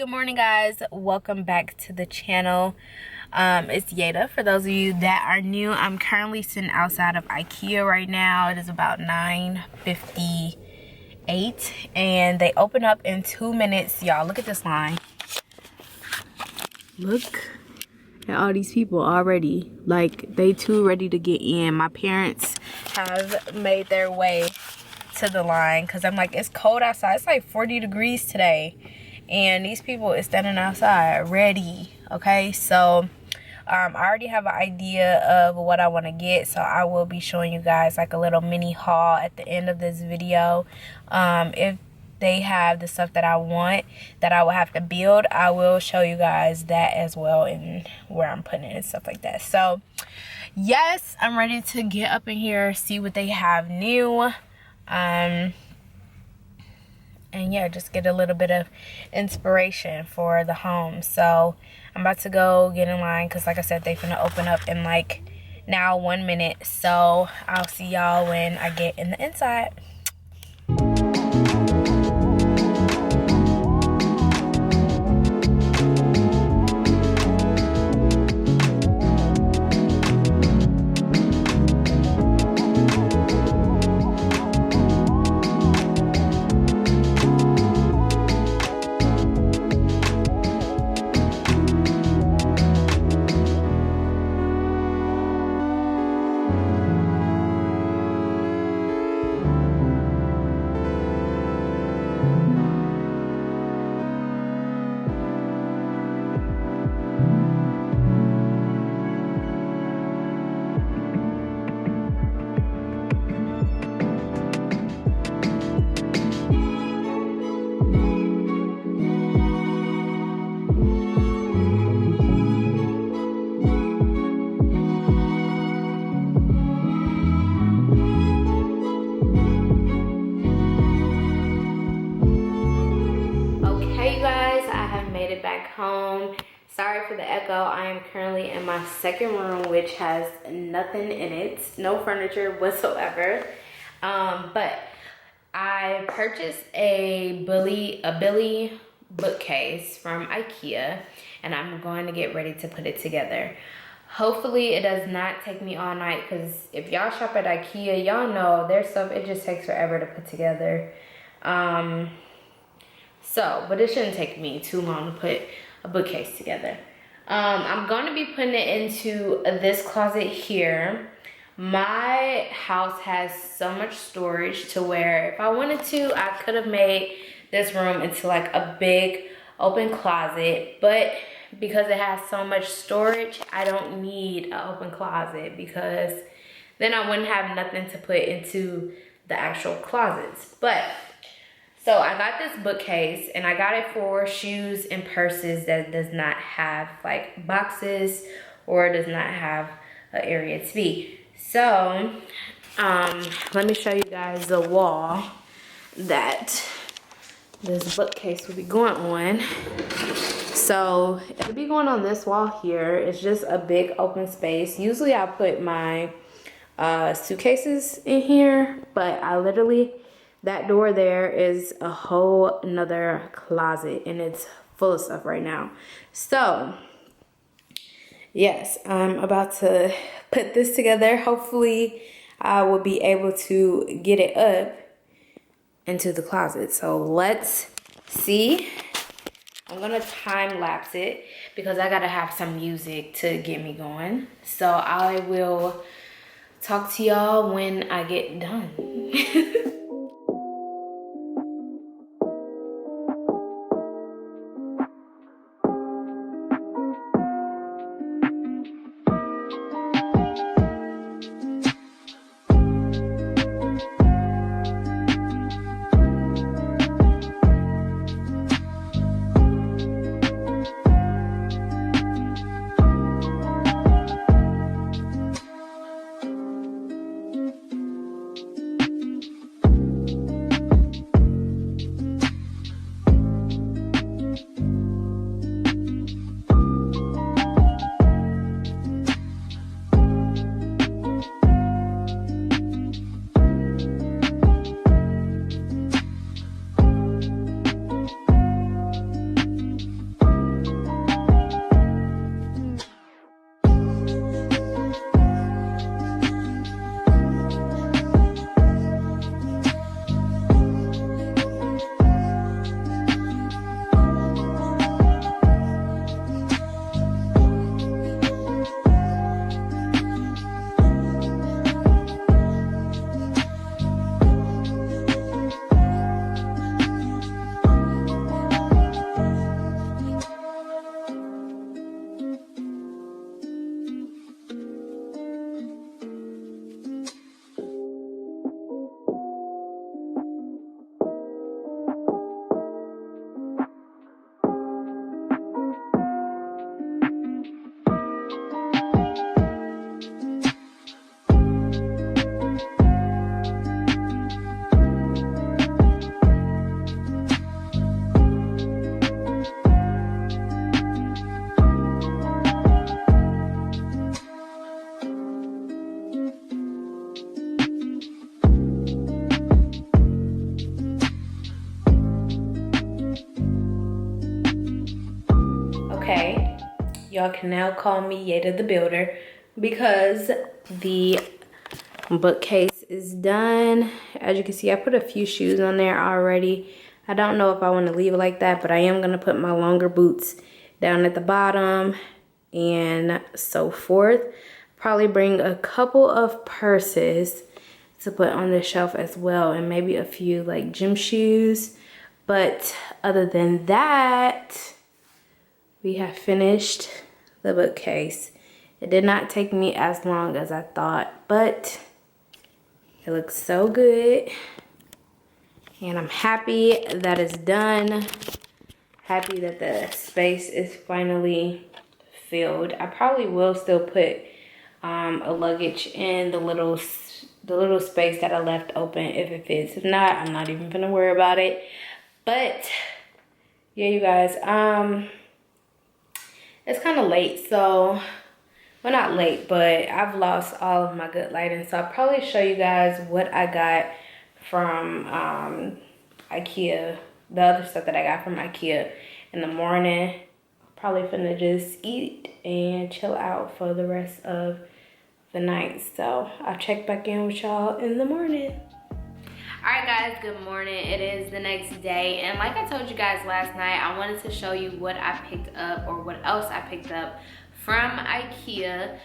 good morning guys, welcome back to the channel. It's Yeada. For those of you that are new, I'm currently sitting outside of Ikea right now. It is about 9:58 and they open up in 2 minutes. Y'all, look at this line. Look at all these people already, like they too ready to get in. My parents have made their way to the line because I'm like, it's cold outside. It's like 40 degrees today and these people is standing outside ready. Okay, so I already have an idea of what I want to get, so I will be showing you guys like a little mini haul at the end of this video. If they have the stuff that I want that I will have to build, I will show you guys that as well and where I'm putting it and stuff like that. So yes, I'm ready to get up in here, see what they have new, and yeah, just get a little bit of inspiration for the home. So I'm about to go get in line because like I said, they finna open up in like now 1 minute. So I'll see y'all when I get in the inside. Back home. Sorry for the echo. I am currently in my second room, which has nothing in it, no furniture whatsoever. But I purchased a Billy bookcase from Ikea, and I'm going to get ready to put it together. Hopefully it does not take me all night, because if y'all shop at Ikea, y'all know their stuff, it just takes forever to put together. But it shouldn't take me too long to put a bookcase together. I'm going to be putting it into this closet here. My house has so much storage to where if I wanted to, I could have made this room into like a big open closet. But because it has so much storage, I don't need an open closet because then I wouldn't have nothing to put into the actual closets. So I got this bookcase and I got it for shoes and purses that does not have like boxes or does not have an area to be. So let me show you guys the wall that this bookcase will be going on. So it'll be going on this wall here. It's just a big open space. Usually I put my suitcases in here, but I literally, that door there is a whole nother closet and it's full of stuff right now. So yes, I'm about to put this together. Hopefully I will be able to get it up into the closet. So let's see. I'm gonna time lapse it because I gotta have some music to get me going. So I will talk to y'all when I get done. y'all can now call me Yeada the Builder, because the bookcase is done. As you can see, I put a few shoes on there already. I don't know if I want to leave it like that, but I am going to put my longer boots down at the bottom and so forth. Probably bring a couple of purses to put on the shelf as well, and maybe a few like gym shoes. But other than that, we have finished the bookcase. It did not take me as long as I thought, but it looks so good. And I'm happy that it's done. Happy that the space is finally filled. I probably will still put a luggage in the little space that I left open if it fits. If not, I'm not even gonna worry about it. But yeah, you guys, it's kind of late, so, well, not late, but I've lost all of my good lighting, so I'll probably show you guys what I got from Ikea, the other stuff that I got from Ikea in the morning. Probably finna just eat and chill out for the rest of the night, so I'll check back in with y'all in the morning. Alright guys, good morning. It is the next day, and like I told you guys last night, I wanted to show you what I picked up, or what else I picked up from Ikea.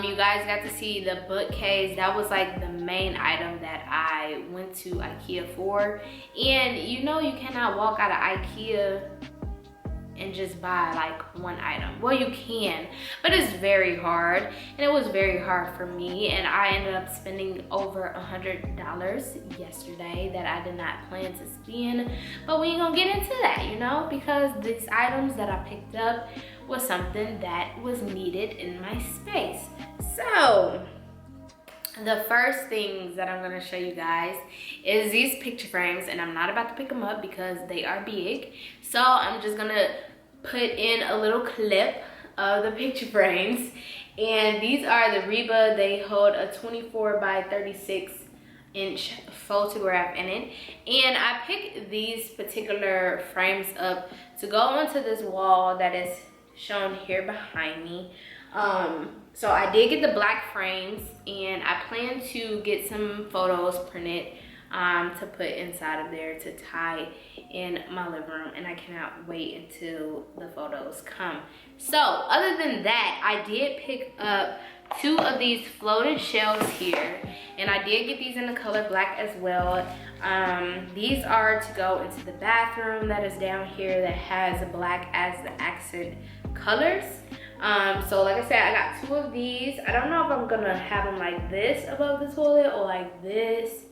You guys got to see the bookcase. That was like the main item that I went to Ikea for. And you know you cannot walk out of Ikea and just buy like one item. Well, you can, but it's very hard, and it was very hard for me, and I ended up spending over $100 yesterday that I did not plan to spend. But we ain't gonna get into that, you know, because these items that I picked up was something that was needed in my space. So the first things that I'm gonna show you guys is these picture frames, and I'm not about to pick them up because they are big. So I'm just gonna put in a little clip of the picture frames. And these are the Reba. They hold a 24 by 36 inch photograph in it. And I picked these particular frames up to go onto this wall that is shown here behind me. So I did get the black frames, and I plan to get some photos printed to put inside of there to tie in my living room, and I cannot wait until the photos come. So other than that, I did pick up 2 of these floating shelves here, and I did get these in the color black as well. These are to go into the bathroom that is down here that has black as the accent colors. So like I said, I got 2 of these. I don't know if I'm gonna have them like this above the toilet or like this.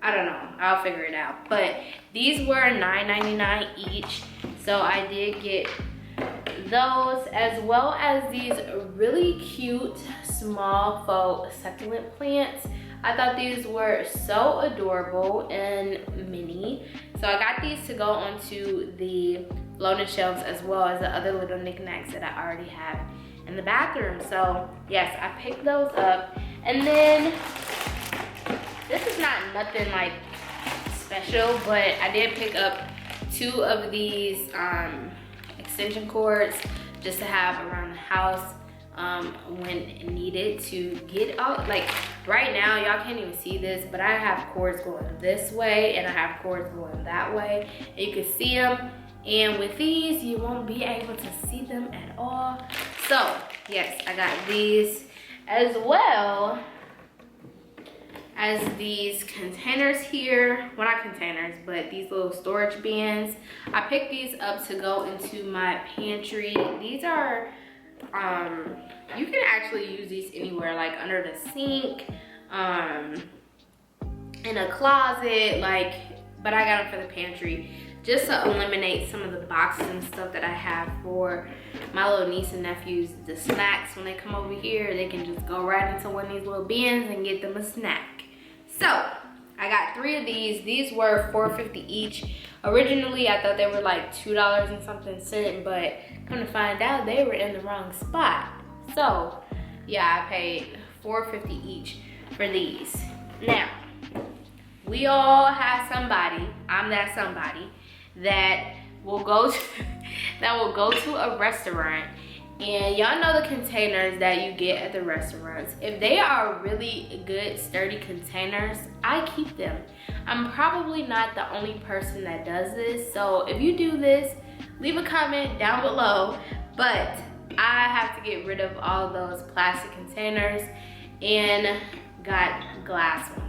I don't know, I'll figure it out. But these were $9.99 each, so I did get those, as well as these really cute small faux succulent plants. I thought these were so adorable and mini, so I got these to go onto the floating shelves, as well as the other little knickknacks that I already have in the bathroom. So yes, I picked those up. And then this is not nothing like special, but I did pick up 2 of these extension cords just to have around the house when needed to get out. Like right now, y'all can't even see this, but I have cords going this way and I have cords going that way, and you can see them. And with these, you won't be able to see them at all. So yes, I got these, as well as these containers here. Well, not containers, but these little storage bins. I picked these up to go into my pantry. These are, you can actually use these anywhere, like under the sink, in a closet, like, but I got them for the pantry, just to eliminate some of the boxes and stuff that I have for my little niece and nephews. The snacks, when they come over here, they can just go right into one of these little bins and get them a snack. So I got 3 of these. These were $4.50 each. Originally, I thought they were like $2 and something cent, but come to find out, they were in the wrong spot. So yeah, I paid $4.50 each for these. Now, we all have somebody, I'm that somebody, that will go to a restaurant And y'all know the containers that you get at the restaurants. If they are really good, sturdy containers, I keep them. I'm probably not the only person that does this. So if you do this, leave a comment down below. But I have to get rid of all those plastic containers and got glass ones.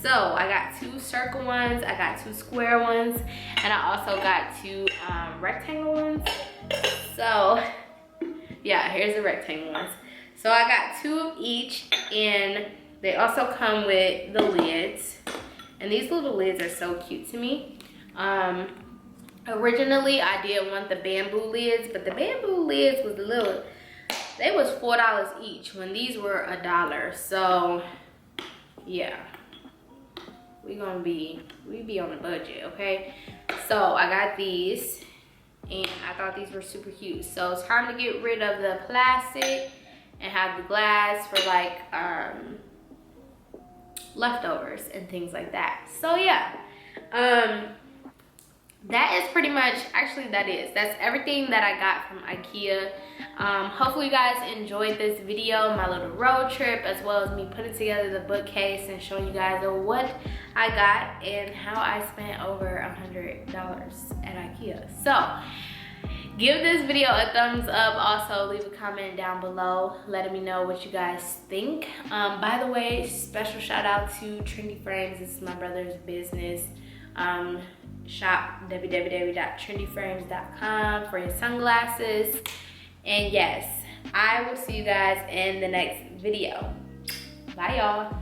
So I got 2 circle ones, I got 2 square ones, and I also got 2 rectangle ones. So yeah, here's the rectangle ones. So I got 2 of each, and they also come with the lids. And these little lids are so cute to me. Originally I did want the bamboo lids, but the bamboo lids was a little, they was $4 each when these were $1. So yeah, we be on a budget, okay? So I got these, and I thought these were super cute. So it's time to get rid of the plastic and have the glass for like leftovers and things like that. So yeah, that is pretty much, actually that's everything that I got from Ikea. Hopefully you guys enjoyed this video, my little road trip, as well as me putting together the bookcase and showing you guys what I got and how I spent over $100 at Ikea. So give this video a thumbs up. Also leave a comment down below letting me know what you guys think. By the way, special shout out to Trendy Frames. This is my brother's business. Shop www.trendyframes.com for your sunglasses. And yes, I will see you guys in the next video. Bye y'all.